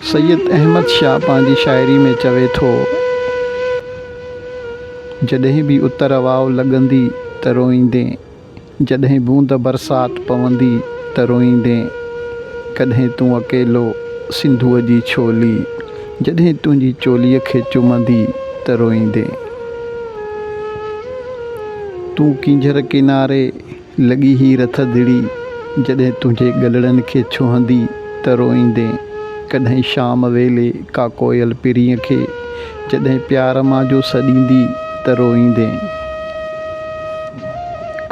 सैयद अहमद शाह पंहिंजी शाइरी में चवे थो, जॾहिं बि उतर वाव लॻंदी त रोईंदे, जॾहिं बूंद बरसाति पवंदी त रोईंदे, कॾहिं तूं अकेलो सिंधूअ जी छोली, जॾहिं तुंहिंजी चोलीअ खे चुमंदी त रोईंदे, तूं किंजर किनारे लॻी ही रथदिड़ी, जॾहिं तुंहिंजे गलड़नि खे छुहंदी त रोईंदे, कॾहिं शाम वेले का कोयल पिरीअ खे जॾहिं प्यार मांजो सॾींदी त रोईंदे,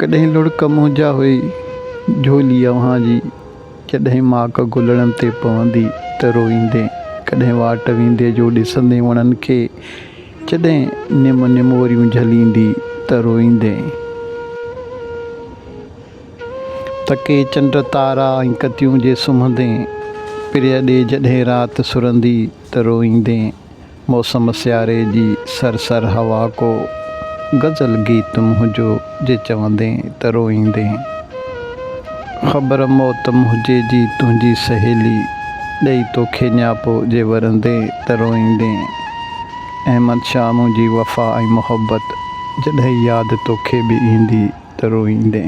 कॾहिं लुड़क मुंहिंजा हुई झोली अव्हां जी, जॾहिं माक गुलड़नि ते पवंदी त रोईंदे, कॾहिं वाट वेंदे जो ॾिसंदे वणनि खे जॾहिं निम निमोरियूं झलींदी त रोईंदे, तके चंड तारा ऐं कतियूं जे सुम्हंदे, प्रिय ॾे जॾहिं राति सुरंदी त रोईंदे, मौसम सियारे जी सरसर हवा को गज़ल गीत मुंहिंजो जे चवंदे त रोईंदे, ख़बर मौत मुंहिंजे जी तुंहिंजी सहेली ॾेई तोखे नियापो जे वरंदे त रोईंदे, अहमद शाह मुंहिंजी वफ़ा ऐं मुहबत जॾहिं यादि तोखे बि ईंदी त रोईंदे।